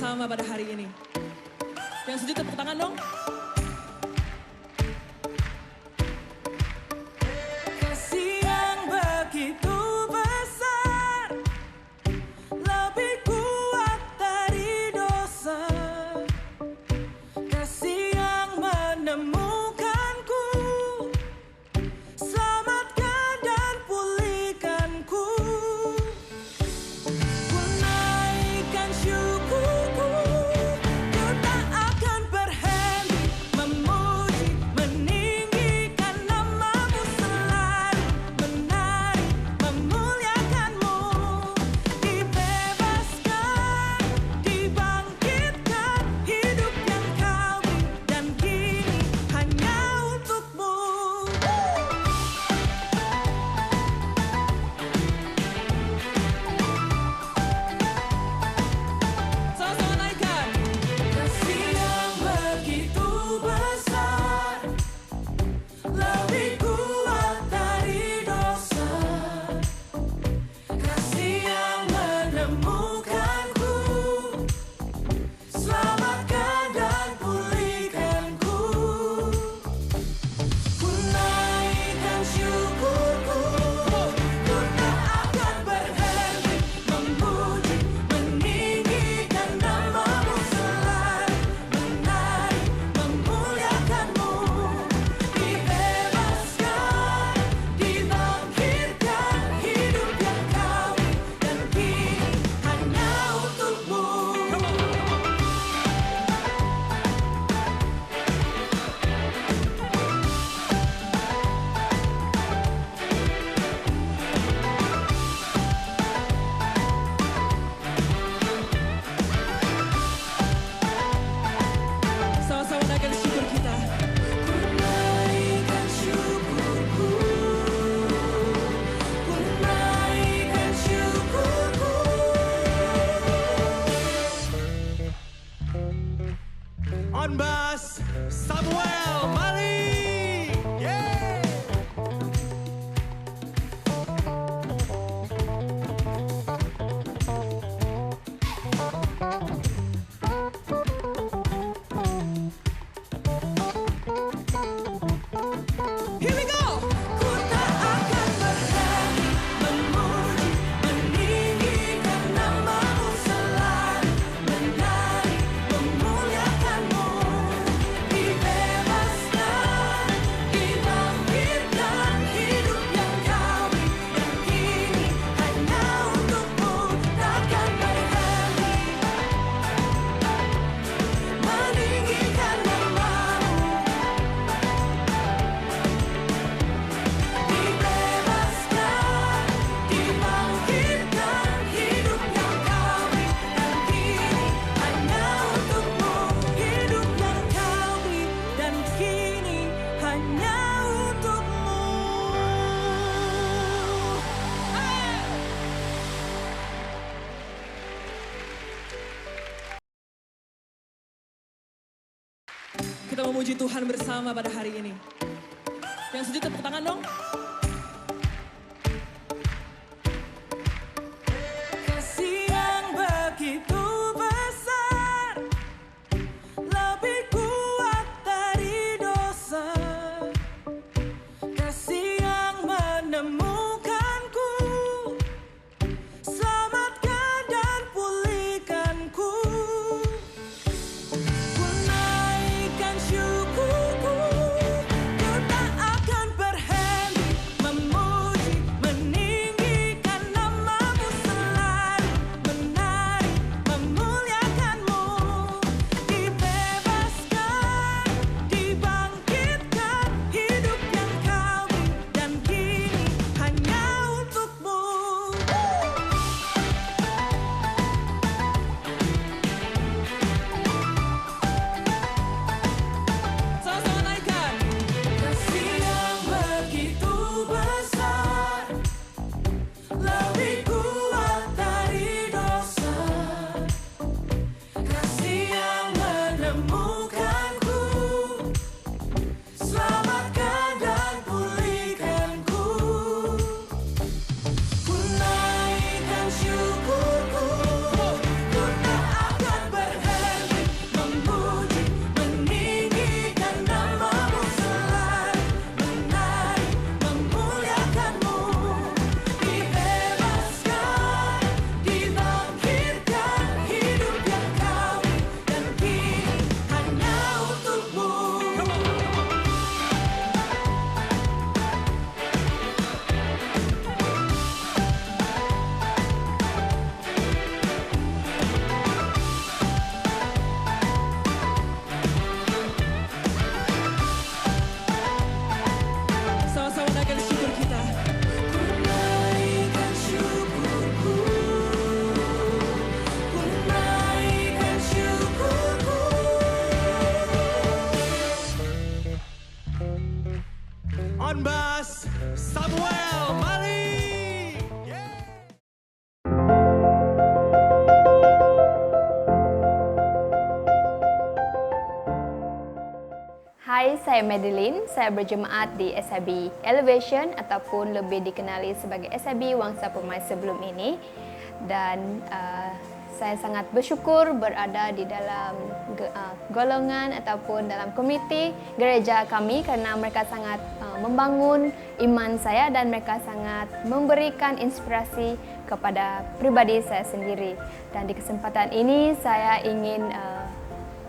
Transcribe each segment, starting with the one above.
bersama pada hari ini. Yang setuju tepuk tangan dong. Kasih yang begitu besar, lebih kuat dari dosa. Kasih yang menemukanku, selamatkan dan pulihkanku. Ku naikkan syukurku, ku tak akan berhenti memuji, meninggikan namamu selalu, menari, memuliakanmu. Dibebaskan, dibangkitkan, hidup yang kau beri dan kini hanya untukmu. Sama-sama naikkan. Kasih yang begitu besar, lebih kuat dari dosa. Kasih yang menemukanku, selamatkan dan pulihkanku. Ku naikkan syukurku, ku tak akan berhenti memuji, meninggikan namamu selalu, menari, memuliakanmu. Dibebaskan, dibangkitkan, hidup yang kau beri dan kini hanya untukmu. Sama-sama naikkan syukur kita. Ku naikkan syukurku, ku naikkan syukurku. On bass, Samuel Mali. Yeah. Here we go. Ku tak akan berhenti memuji, meninggikan namamu selalu, menari, memuliakanmu. Dibebaskan, dibangkitkan, hidup yang kau beri dan kini hanya untukmu. Takkan berhenti meninggikan namamu. Dibebaskan, dibangkitkan, hidup yang kau beri dan kini hanya untukmu. Hidup yang kau beri dan kini hanya untukmu. Kita memuji Tuhan bersama pada hari ini. Yang setuju tepuk tangan dong. Kasih yang begitu besar, lebih kuat dari dosa. Kasih yang menemukanku, selamatkan dan pulihkanku. Ku naikkan syukurku, ku tak akan berhenti On bass, Samuel Mali. Yeah. Hai, saya Madeline. Saya berjemaat di SIB Elevation ataupun lebih dikenali sebagai SIB Wangsa Permai sebelum ini. Dan saya sangat bersyukur berada di dalam golongan ataupun dalam komiti gereja kami kerana mereka sangat membangun iman saya dan mereka sangat memberikan inspirasi kepada pribadi saya sendiri. Dan di kesempatan ini saya ingin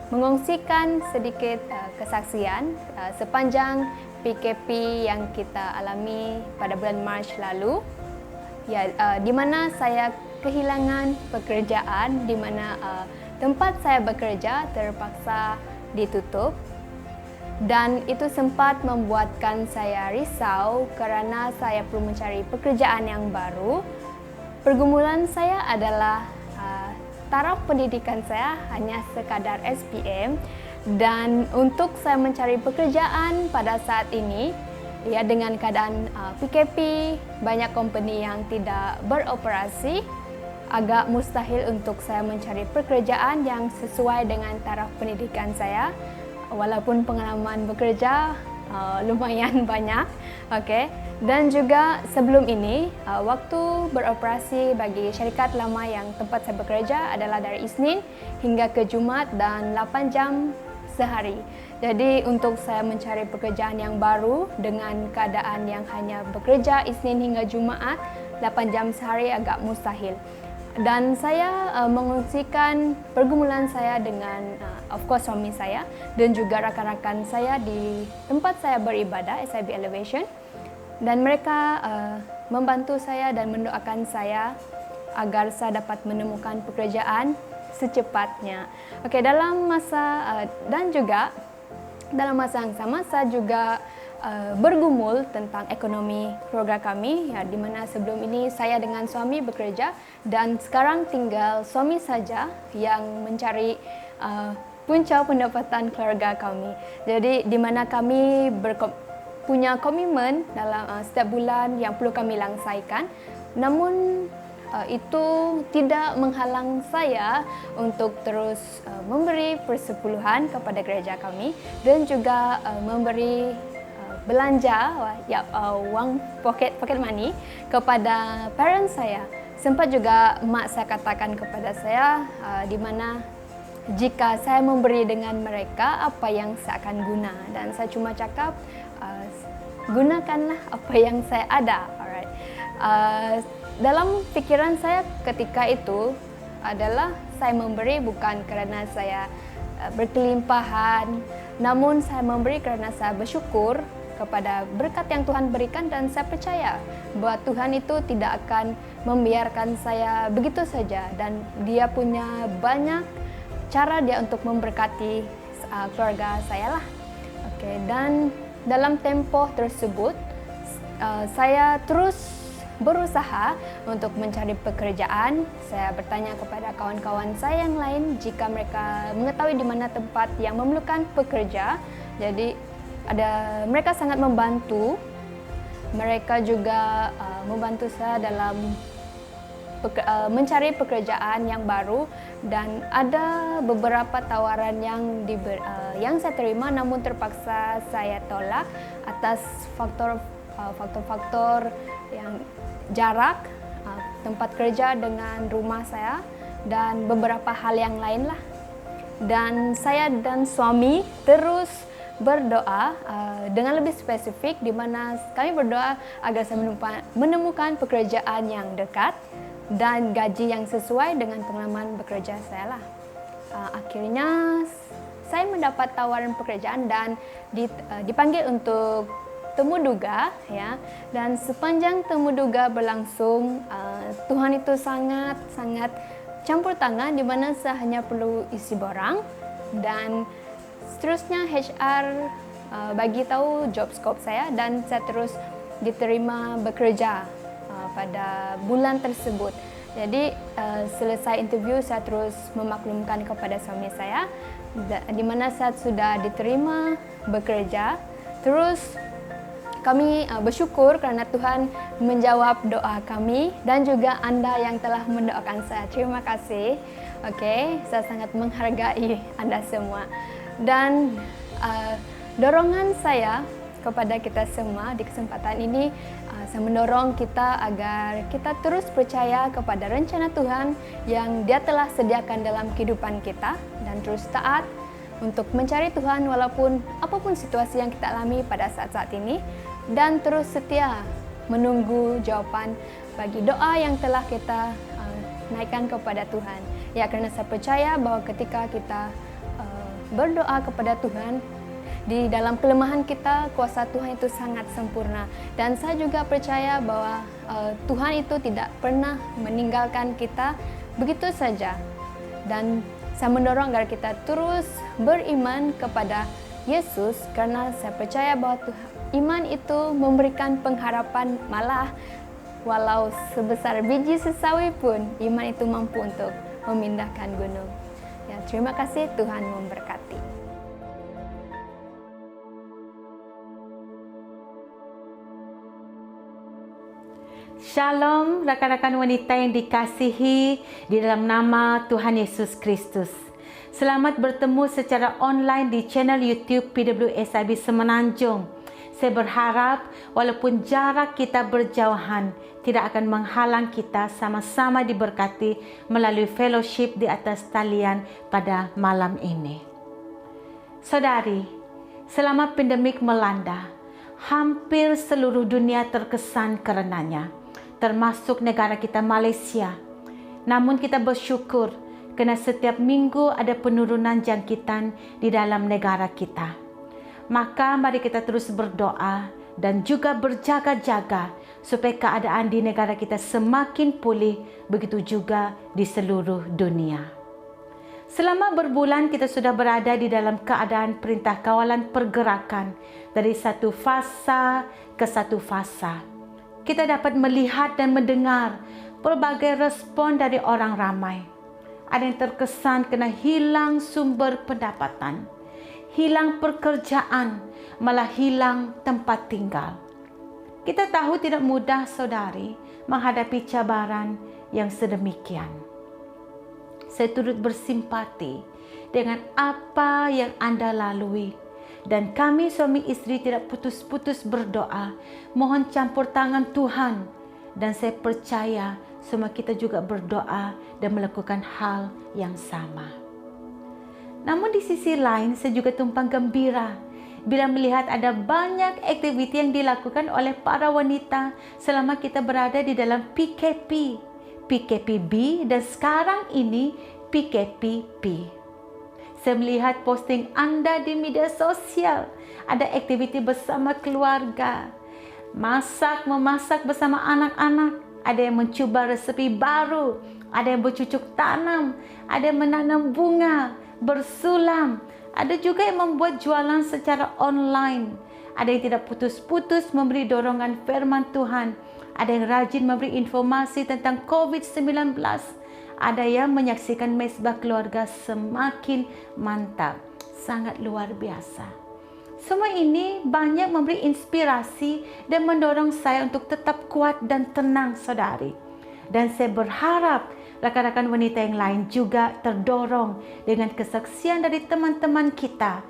mengongsikan sedikit kesaksian sepanjang PKP yang kita alami pada bulan Mac lalu, ya, di mana saya kehilangan pekerjaan, di mana tempat saya bekerja terpaksa ditutup, dan itu sempat membuatkan saya risau kerana saya perlu mencari pekerjaan yang baru. Pergumulan saya adalah taraf pendidikan saya hanya sekadar SPM, dan untuk saya mencari pekerjaan pada saat ini, ya, dengan keadaan PKP, banyak company yang tidak beroperasi, agak mustahil untuk saya mencari pekerjaan yang sesuai dengan taraf pendidikan saya, walaupun pengalaman bekerja lumayan banyak. Okay. Dan juga sebelum ini, waktu beroperasi bagi syarikat lama yang tempat saya bekerja adalah dari Isnin hingga ke Jumaat dan 8 jam sehari. Jadi untuk saya mencari pekerjaan yang baru dengan keadaan yang hanya bekerja Isnin hingga Jumaat 8 jam sehari agak mustahil. Dan saya mengungsikan pergumulan saya dengan of course suami saya dan juga rakan-rakan saya di tempat saya beribadah, SIB Elevation. Dan mereka membantu saya dan mendoakan saya agar saya dapat menemukan pekerjaan secepatnya. Okey, dalam masa dan juga dalam masa yang sama saya juga bergumul tentang ekonomi keluarga kami, ya, di mana sebelum ini saya dengan suami bekerja dan sekarang tinggal suami saja yang mencari punca pendapatan keluarga kami. Jadi di mana kami punya komitmen dalam setiap bulan yang perlu kami langsaikan, namun itu tidak menghalang saya untuk terus memberi persepuluhan kepada gereja kami dan juga memberi belanja wang pocket money kepada parents saya. Sempat juga mak saya katakan kepada saya di mana jika saya memberi dengan mereka, apa yang saya akan guna, dan saya cuma cakap gunakanlah apa yang saya ada. Alright. Dalam pikiran saya ketika itu adalah saya memberi bukan kerana saya berkelimpahan, namun saya memberi kerana saya bersyukur kepada berkat yang Tuhan berikan, dan saya percaya bahwa Tuhan itu tidak akan membiarkan saya begitu saja, dan Dia punya banyak cara Dia untuk memberkati keluarga saya lah. Okay. Dan dalam tempoh tersebut saya terus berusaha untuk mencari pekerjaan. Saya bertanya kepada kawan-kawan saya yang lain jika mereka mengetahui di mana tempat yang memerlukan pekerja. Jadi mereka sangat membantu. Mereka juga membantu saya dalam mencari pekerjaan yang baru, dan ada beberapa tawaran yang saya terima namun terpaksa saya tolak atas faktor-faktor yang jarak tempat kerja dengan rumah saya dan beberapa hal yang lain lah. Dan saya dan suami terus berdoa dengan lebih spesifik, di mana kami berdoa agar saya menemukan pekerjaan yang dekat dan gaji yang sesuai dengan pengalaman bekerja saya lah. Akhirnya saya mendapat tawaran pekerjaan dan dipanggil untuk temu duga, ya. Dan sepanjang temu duga berlangsung, Tuhan itu sangat campur tangan, di mana saya hanya perlu isi borang, dan seterusnya HR bagi tahu job scope saya, dan saya terus diterima bekerja pada bulan tersebut. Jadi selesai interview saya terus memaklumkan kepada suami saya di mana saya sudah diterima bekerja. Terus kami bersyukur kerana Tuhan menjawab doa kami dan juga anda yang telah mendoakan saya. Terima kasih. Okey, saya sangat menghargai anda semua. Dan dorongan saya kepada kita semua di kesempatan ini, saya mendorong kita agar kita terus percaya kepada rencana Tuhan yang Dia telah sediakan dalam kehidupan kita dan terus taat untuk mencari Tuhan walaupun apapun situasi yang kita alami pada saat-saat ini, dan terus setia menunggu jawaban bagi doa yang telah kita naikkan kepada Tuhan. Ya, kerana saya percaya bahwa ketika kita berdoa kepada Tuhan, di dalam kelemahan kita, kuasa Tuhan itu sangat sempurna. Dan saya juga percaya bahwa Tuhan itu tidak pernah meninggalkan kita begitu saja. Dan saya mendorong agar kita terus beriman kepada Yesus, karena saya percaya bahwa iman itu memberikan pengharapan, malah walau sebesar biji sesawi pun iman itu mampu untuk memindahkan gunung. Ya, terima kasih, Tuhan memberkati. Shalom rakan-rakan wanita yang dikasihi di dalam nama Tuhan Yesus Kristus. Selamat bertemu secara online di channel YouTube PWSIB Semenanjung. Saya berharap walaupun jarak kita berjauhan tidak akan menghalang kita sama-sama diberkati melalui fellowship di atas talian pada malam ini. Saudari, selama pandemik melanda, hampir seluruh dunia terkesan karenanya, termasuk negara kita Malaysia. Namun kita bersyukur kerana setiap minggu ada penurunan jangkitan di dalam negara kita. Maka mari kita terus berdoa dan juga berjaga-jaga supaya keadaan di negara kita semakin pulih, begitu juga di seluruh dunia. Selama berbulan kita sudah berada di dalam keadaan perintah kawalan pergerakan dari satu fasa ke satu fasa. Kita dapat melihat dan mendengar pelbagai respon dari orang ramai. Ada yang terkesan kena hilang sumber pendapatan, hilang pekerjaan, malah hilang tempat tinggal. Kita tahu tidak mudah, saudari, menghadapi cabaran yang sedemikian. Saya turut bersimpati dengan apa yang anda lalui. Dan kami suami isteri tidak putus-putus berdoa, mohon campur tangan Tuhan. Dan saya percaya semua kita juga berdoa dan melakukan hal yang sama. Namun di sisi lain saya juga tumpang gembira bila melihat ada banyak aktiviti yang dilakukan oleh para wanita selama kita berada di dalam PKP, PKPB dan sekarang ini PKPP. Saya melihat posting anda di media sosial. Ada aktiviti bersama keluarga. Memasak bersama anak-anak. Ada yang mencuba resepi baru. Ada yang bercucuk tanam. Ada yang menanam bunga, bersulam. Ada juga yang membuat jualan secara online. Ada yang tidak putus-putus memberi dorongan firman Tuhan. Ada yang rajin memberi informasi tentang COVID-19. Ada yang menyaksikan mesbah keluarga semakin mantap. Sangat luar biasa. Semua ini banyak memberi inspirasi dan mendorong saya untuk tetap kuat dan tenang, saudari. Dan saya berharap rakan-rakan wanita yang lain juga terdorong dengan kesaksian dari teman-teman kita.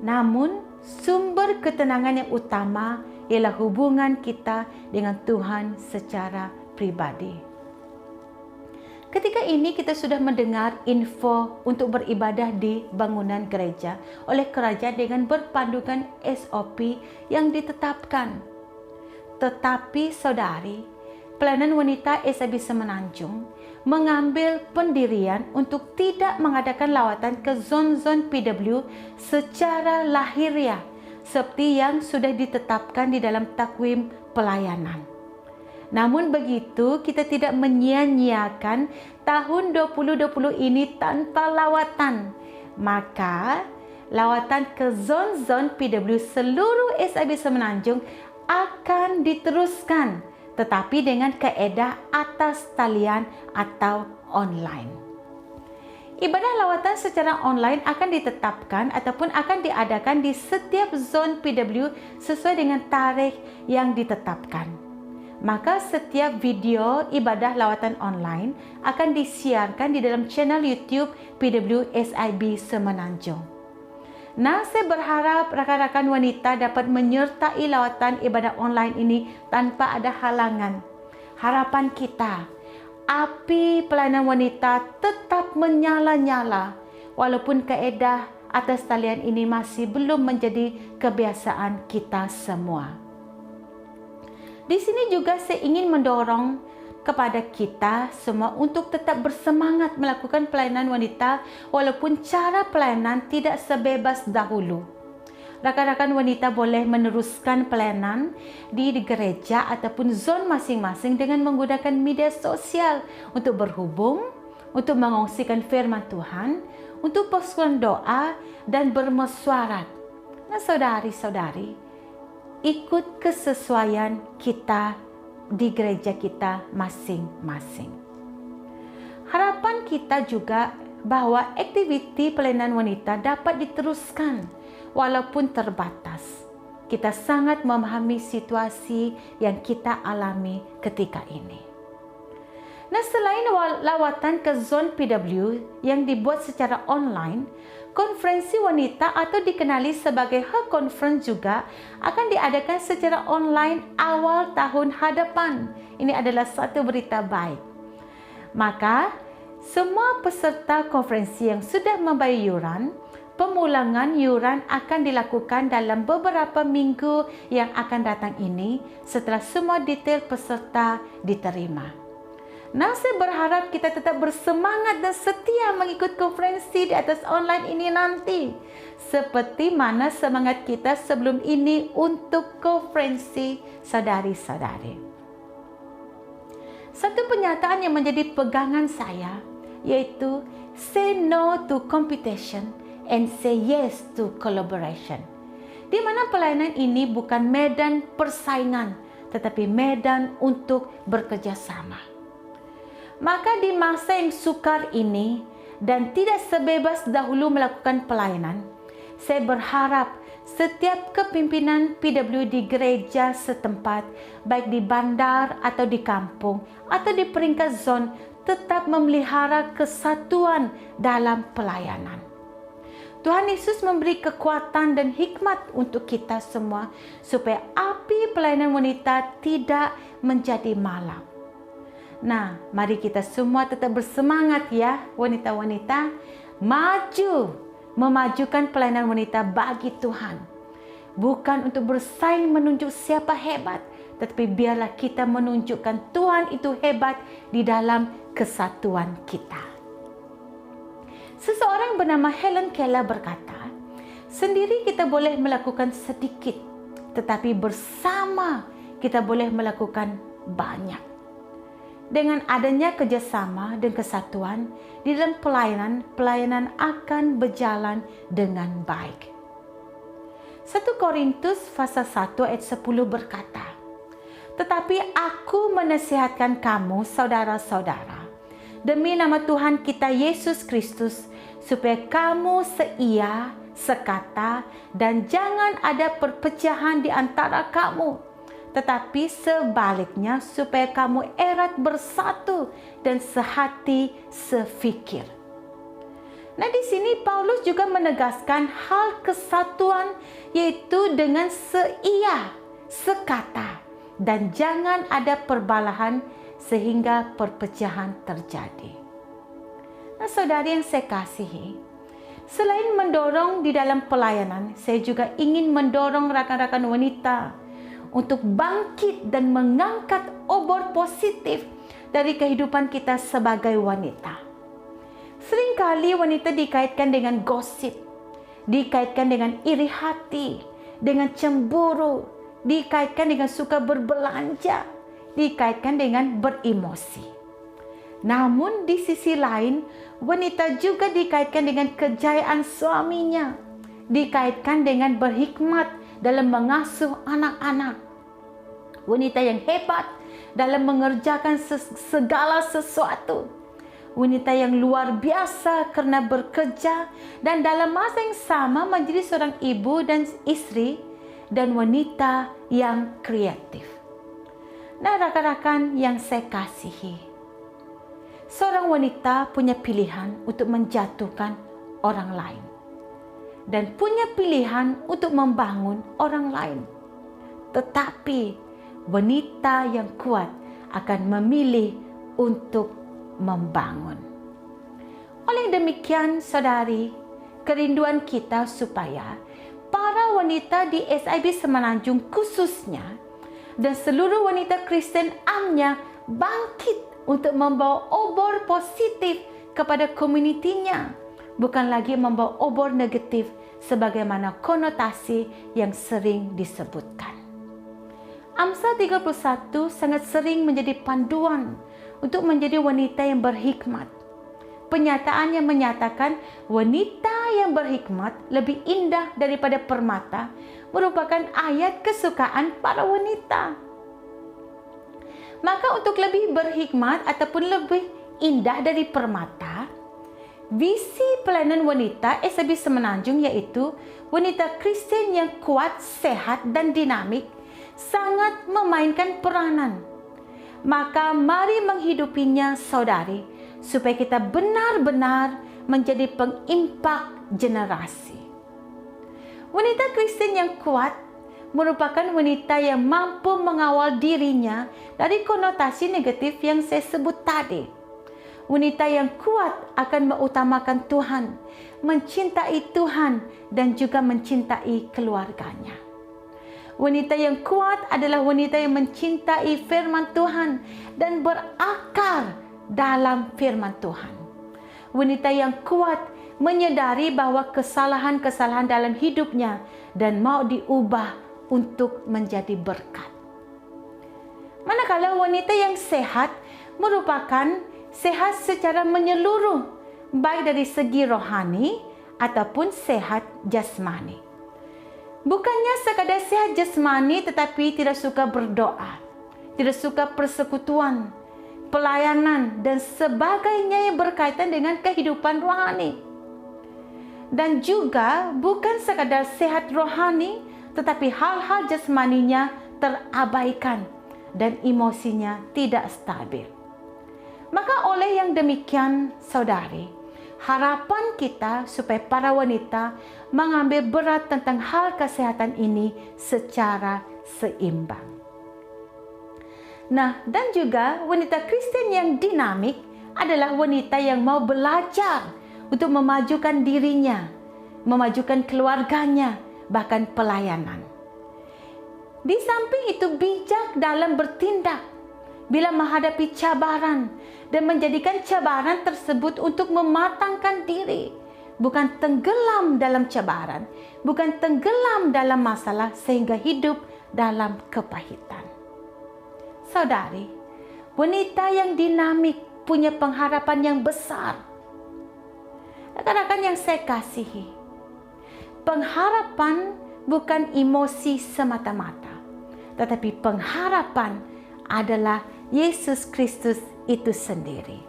Namun, sumber ketenangan yang utama ialah hubungan kita dengan Tuhan secara pribadi. Ketika ini kita sudah mendengar info untuk beribadah di bangunan gereja oleh kerajaan dengan berpandukan SOP yang ditetapkan. Tetapi saudari, pelayanan wanita SIB Semenanjung mengambil pendirian untuk tidak mengadakan lawatan ke zon-zon PW secara lahiriah seperti yang sudah ditetapkan di dalam takwim pelayanan. Namun begitu, kita tidak menyia-nyiakan tahun 2020 ini tanpa lawatan. Maka, lawatan ke zon-zon PW seluruh SIB Semenanjung akan diteruskan, tetapi dengan kaedah atas talian atau online. Ibadah lawatan secara online akan ditetapkan ataupun akan diadakan di setiap zon PW sesuai dengan tarikh yang ditetapkan. Maka setiap video ibadah lawatan online akan disiarkan di dalam channel YouTube PW SIB Semenanjung. Nah, saya berharap rakan-rakan wanita dapat menyertai lawatan ibadah online ini tanpa ada halangan. Harapan kita, api pelayanan wanita tetap menyala-nyala walaupun kaedah atas talian ini masih belum menjadi kebiasaan kita semua. Di sini juga saya ingin mendorong kepada kita semua untuk tetap bersemangat melakukan pelayanan wanita walaupun cara pelayanan tidak sebebas dahulu. Rakan-rakan wanita boleh meneruskan pelayanan di gereja ataupun zon masing-masing dengan menggunakan media sosial untuk berhubung, untuk mengongsikan firman Tuhan, untuk persekutuan doa dan bermesyuarat. Nah, saudari-saudari, ikut kesesuaian kita di gereja kita masing-masing. Harapan kita juga bahwa aktiviti pelayanan wanita dapat diteruskan walaupun terbatas. Kita sangat memahami situasi yang kita alami ketika ini. Nah, selain lawatan ke zon PW yang dibuat secara online, konferensi wanita atau dikenali sebagai Her Conference juga akan diadakan secara online awal tahun hadapan. Ini adalah satu berita baik. Maka, semua peserta konferensi yang sudah membayar yuran, pemulangan yuran akan dilakukan dalam beberapa minggu yang akan datang ini setelah semua detail peserta diterima. Nah, saya berharap kita tetap bersemangat dan setia mengikut konferensi di atas online ini nanti. Seperti mana semangat kita sebelum ini untuk konferensi saudari-saudari. Satu pernyataan yang menjadi pegangan saya yaitu say no to competition and say yes to collaboration. Di mana pelayanan ini bukan medan persaingan tetapi medan untuk bekerjasama. Maka di masa yang sukar ini dan tidak sebebas dahulu melakukan pelayanan, saya berharap setiap kepimpinan PW di gereja setempat, baik di bandar atau di kampung atau di peringkat zon, tetap memelihara kesatuan dalam pelayanan. Tuhan Yesus memberi kekuatan dan hikmat untuk kita semua supaya api pelayanan wanita tidak menjadi malam. Nah, mari kita semua tetap bersemangat ya, wanita-wanita, memajukan pelayanan wanita bagi Tuhan. Bukan untuk bersaing menunjuk siapa hebat, tetapi biarlah kita menunjukkan Tuhan itu hebat di dalam kesatuan kita. Seseorang bernama Helen Keller berkata, sendiri kita boleh melakukan sedikit, tetapi bersama kita boleh melakukan banyak. Dengan adanya kerjasama dan kesatuan di dalam pelayanan akan berjalan dengan baik. 1 Korintus pasal 1 ayat 10 berkata, tetapi aku menasihatkan kamu saudara-saudara, demi nama Tuhan kita Yesus Kristus, supaya kamu seia, sekata, dan jangan ada perpecahan di antara kamu. Tetapi sebaliknya supaya kamu erat bersatu dan sehati sefikir. Nah, di sini Paulus juga menegaskan hal kesatuan yaitu dengan seia, sekata, dan jangan ada perbalahan sehingga perpecahan terjadi. Nah, saudari yang saya kasihi, selain mendorong di dalam pelayanan, saya juga ingin mendorong rakan-rakan wanita untuk bangkit dan mengangkat obor positif dari kehidupan kita sebagai wanita. Seringkali wanita dikaitkan dengan gosip, dikaitkan dengan iri hati, dengan cemburu, dikaitkan dengan suka berbelanja, dikaitkan dengan beremosi. Namun di sisi lain, wanita juga dikaitkan dengan kejayaan suaminya, dikaitkan dengan berhikmat dalam mengasuh anak-anak. Wanita yang hebat dalam mengerjakan segala sesuatu. wanita yang luar biasa karena bekerja dan dalam masa yang sama menjadi seorang ibu dan istri dan wanita yang kreatif. Nah, rakan-rakan yang saya kasihi, seorang wanita punya pilihan untuk menjatuhkan orang lain dan punya pilihan untuk membangun orang lain. Tetapi wanita yang kuat akan memilih untuk membangun. Oleh demikian, saudari, kerinduan kita supaya para wanita di SIB Semenanjung khususnya dan seluruh wanita Kristen amnya bangkit untuk membawa obor positif kepada komunitinya, bukan lagi membawa obor negatif sebagaimana konotasi yang sering disebutkan. Amsal 31 sangat sering menjadi panduan untuk menjadi wanita yang berhikmat. Penyataan yang menyatakan wanita yang berhikmat lebih indah daripada permata merupakan ayat kesukaan para wanita. Maka untuk lebih berhikmat ataupun lebih indah dari permata, visi pelayanan wanita SIB Semenanjung yaitu wanita Kristen yang kuat, sehat dan dinamik sangat memainkan peranan. Maka mari menghidupinya, saudari, supaya kita benar-benar menjadi pengimpak generasi. Wanita Kristen yang kuat merupakan wanita yang mampu mengawal dirinya dari konotasi negatif yang saya sebut tadi. Wanita yang kuat akan mengutamakan Tuhan, mencintai Tuhan dan juga mencintai keluarganya. Wanita yang kuat adalah wanita yang mencintai firman Tuhan dan berakar dalam firman Tuhan. Wanita yang kuat menyadari bahwa kesalahan-kesalahan dalam hidupnya dan mau diubah untuk menjadi berkat. Manakala wanita yang sehat merupakan sehat secara menyeluruh, baik dari segi rohani ataupun sehat jasmani. Bukannya sekadar sehat jasmani tetapi tidak suka berdoa, tidak suka persekutuan, pelayanan dan sebagainya yang berkaitan dengan kehidupan rohani. Dan juga bukan sekadar sehat rohani tetapi hal-hal jasmaninya terabaikan dan emosinya tidak stabil. Maka oleh yang demikian, saudari, harapan kita supaya para wanita mengambil berat tentang hal kesehatan ini secara seimbang. Nah, dan juga wanita Kristen yang dinamik adalah wanita yang mau belajar untuk memajukan dirinya, memajukan keluarganya, bahkan pelayanan. Di samping itu bijak dalam bertindak bila menghadapi cabaran dan menjadikan cabaran tersebut untuk mematangkan diri, bukan tenggelam dalam cabaran, bukan tenggelam dalam masalah sehingga hidup dalam kepahitan. Saudari, wanita yang dinamik punya pengharapan yang besar. Rekan-rekan yang saya kasihi, pengharapan bukan emosi semata-mata, tetapi pengharapan adalah Yesus Kristus itu sendiri.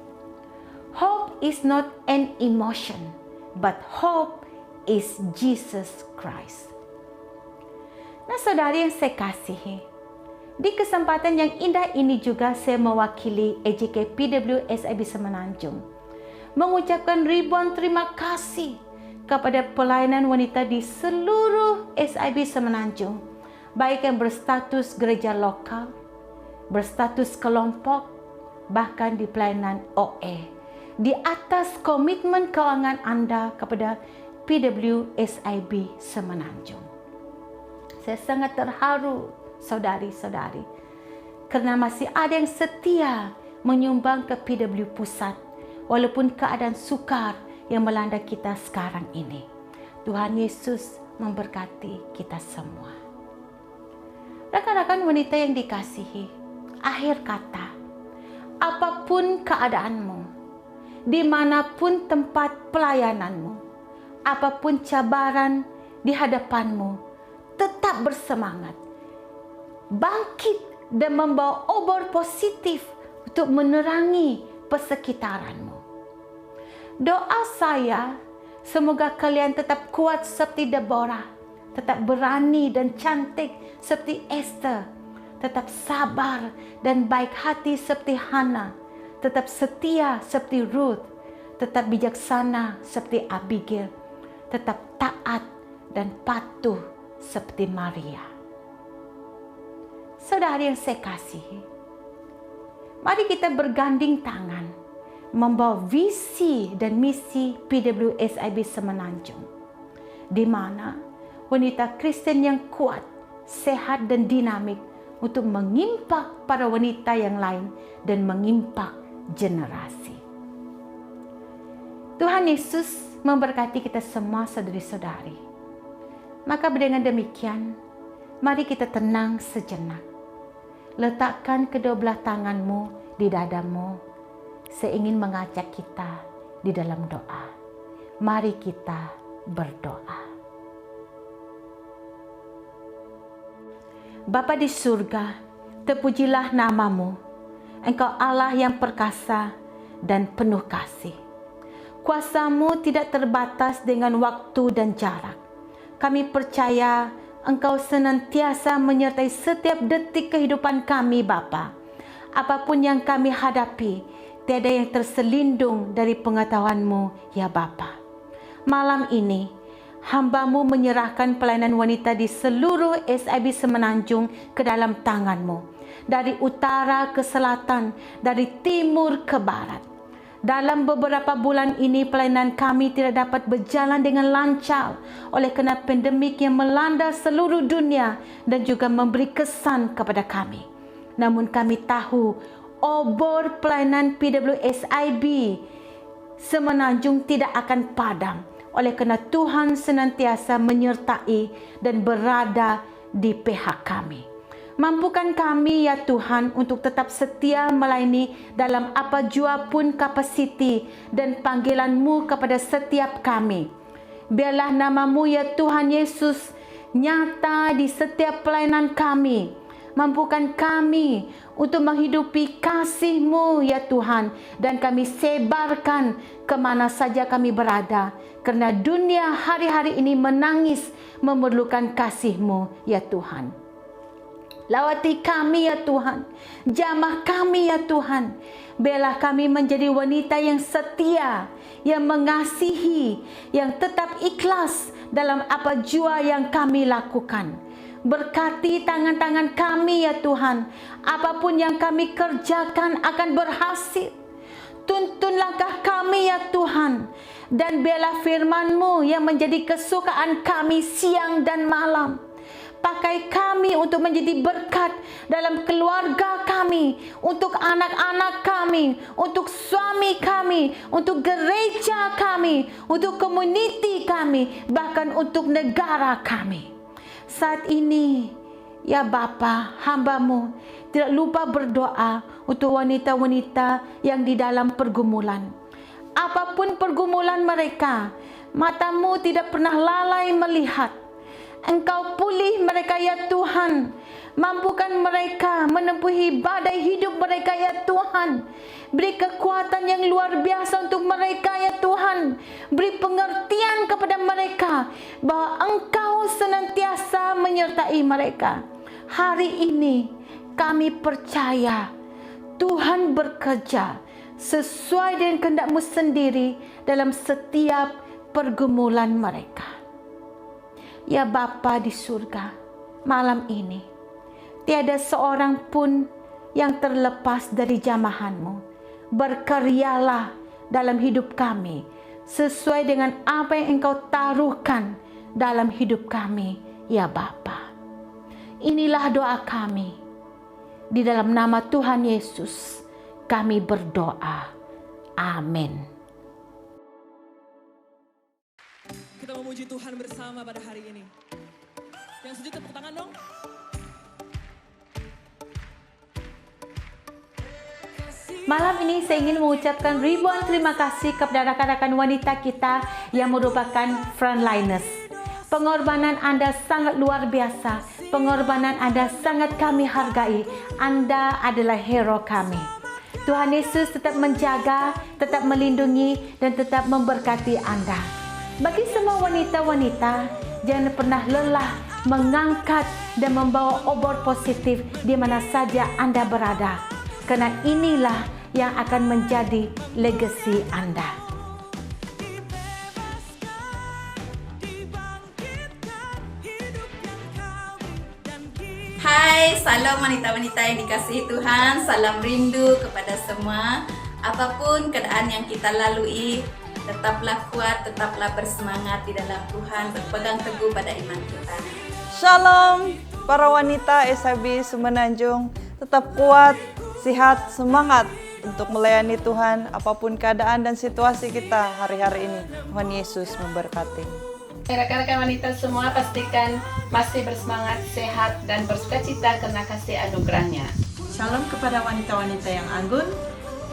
Hope is not an emotion, but hope is Jesus Christ. Nah, saudari yang saya kasihi, di kesempatan yang indah ini juga saya mewakili EJK PW SIB Semenanjung mengucapkan ribuan terima kasih kepada pelayanan wanita di seluruh SIB Semenanjung, baik yang berstatus gereja lokal, berstatus kelompok, bahkan di pelayanan OE, di atas komitmen keuangan Anda kepada PW SIB Semenanjung. Saya sangat terharu, saudari-saudari, karena masih ada yang setia menyumbang ke PW Pusat walaupun keadaan sukar yang melanda kita sekarang ini. Tuhan Yesus memberkati kita semua. Rekan-rekan wanita yang dikasihi, akhir kata, apapun keadaanmu, dimanapun tempat pelayananmu, apapun cabaran di hadapanmu, tetap bersemangat, bangkit dan membawa obor positif untuk menerangi persekitaranmu. Doa saya, semoga kalian tetap kuat seperti Deborah, tetap berani dan cantik seperti Esther, tetap sabar dan baik hati seperti Hana, tetap setia seperti Ruth, tetap bijaksana seperti Abigail, tetap taat dan patuh seperti Maria. Saudara yang saya kasihi, mari kita berganding tangan membawa visi dan misi PWSIB Semenanjung, di mana wanita Kristen yang kuat, sehat dan dinamik untuk mengimpak para wanita yang lain dan mengimpak generasi. Tuhan Yesus memberkati kita semua saudari-saudari. Maka dengan demikian, mari kita tenang sejenak. Letakkan kedua belah tanganmu di dadamu. Saya ingin mengajak kita di dalam doa. Mari kita berdoa. Bapa di surga, terpujilah namamu. Engkau Allah yang perkasa dan penuh kasih. Kuasamu tidak terbatas dengan waktu dan jarak. Kami percaya Engkau senantiasa menyertai setiap detik kehidupan kami, Bapa. Apapun yang kami hadapi, tiada yang terselindung dari pengetahuan-Mu, ya Bapa. Malam ini, hamba-Mu menyerahkan pelayanan wanita di seluruh SIB Semenanjung ke dalam tangan-Mu. Dari utara ke selatan, dari timur ke barat. Dalam beberapa bulan ini pelayanan kami tidak dapat berjalan dengan lancar oleh kerana pandemik yang melanda seluruh dunia dan juga memberi kesan kepada kami. Namun kami tahu obor pelayanan PWSIB Semenanjung tidak akan padam oleh kerana Tuhan senantiasa menyertai dan berada di pihak kami. Mampukan kami ya Tuhan untuk tetap setia melayani dalam apa jua pun kapasiti dan panggilan-Mu kepada setiap kami. Biarlah nama-Mu ya Tuhan Yesus nyata di setiap pelayanan kami. Mampukan kami untuk menghidupi kasih-Mu ya Tuhan, dan kami sebarkan ke mana saja kami berada. Kerana dunia hari-hari ini menangis memerlukan kasih-Mu ya Tuhan. Lawati kami ya Tuhan, jamah kami ya Tuhan. Biarlah kami menjadi wanita yang setia, yang mengasihi, yang tetap ikhlas dalam apa jua yang kami lakukan. Berkati tangan-tangan kami ya Tuhan, apapun yang kami kerjakan akan berhasil. Tuntun langkah kami ya Tuhan, dan biarlah firman-Mu yang menjadi kesukaan kami siang dan malam. Pakai kami untuk menjadi berkat dalam keluarga kami, untuk anak-anak kami, untuk suami kami, untuk gereja kami, untuk komuniti kami, bahkan untuk negara kami. Saat ini, ya Bapa, hamba-Mu tidak lupa berdoa untuk wanita-wanita yang di dalam pergumulan. Apapun pergumulan mereka, mata-Mu tidak pernah lalai melihat. Engkau pulih mereka ya Tuhan. Mampukan mereka menempuhi badai hidup mereka ya Tuhan. Beri kekuatan yang luar biasa untuk mereka ya Tuhan. Beri pengertian kepada mereka bahwa Engkau senantiasa menyertai mereka. Hari ini kami percaya Tuhan bekerja sesuai dengan kehendak-Mu sendiri dalam setiap pergumulan mereka. Ya Bapa di surga, malam ini tiada seorang pun yang terlepas dari jamahan-Mu. Berkaryalah dalam hidup kami sesuai dengan apa yang Engkau taruhkan dalam hidup kami, ya Bapa. Inilah doa kami. Di dalam nama Tuhan Yesus kami berdoa. Amin. Kita memuji Tuhan bersama pada hari ini. Yang setuju tepuk tangan dong. Malam ini saya ingin mengucapkan ribuan terima kasih kepada rakan-rakan wanita kita yang merupakan frontliners. Pengorbanan Anda sangat luar biasa. Pengorbanan Anda sangat kami hargai. Anda adalah hero kami. Tuhan Yesus tetap menjaga, tetap melindungi, dan tetap memberkati Anda. Bagi semua wanita-wanita, jangan pernah lelah mengangkat dan membawa obor positif di mana saja Anda berada. Karena inilah yang akan menjadi legasi Anda. Hai, salam wanita-wanita yang dikasihi Tuhan. Salam rindu kepada semua. Apapun keadaan yang kita lalui, tetaplah kuat, tetaplah bersemangat di dalam Tuhan, berpegang teguh pada iman kita. Shalom para wanita SAB Semenanjung, tetap kuat, sehat, semangat untuk melayani Tuhan apapun keadaan dan situasi kita hari-hari ini. Tuhan Yesus memberkati. Rekan-rekan wanita semua pastikan masih bersemangat, sehat, dan bersukacita karena kasih anugerahnya. Shalom kepada wanita-wanita yang anggun.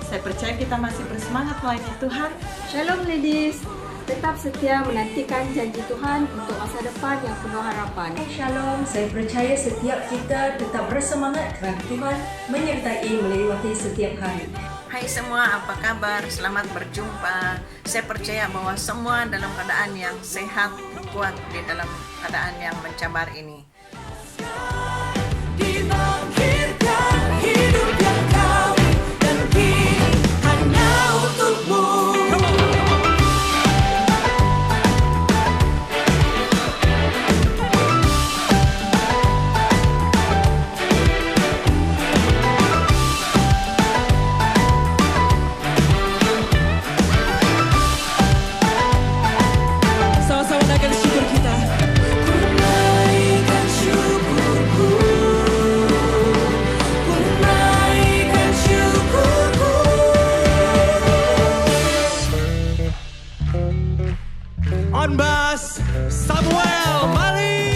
Saya percaya kita masih bersemangat melayani Tuhan. Shalom ladies, tetap setia menantikan janji Tuhan untuk masa depan yang penuh harapan. Shalom, saya percaya setiap kita tetap bersemangat kerana Tuhan menyertai melewati setiap hari. Hai semua, apa kabar? Selamat berjumpa. Saya percaya bahwa semua dalam keadaan yang sehat, kuat di dalam keadaan yang mencabar ini. Dibangkitkan hidup yang kami dan kini hanya untukmu. Sama-sama naikkan syukur kita. Ku naikkan syukurku, ku naikkan syukurku. On bass, Samuel Mali.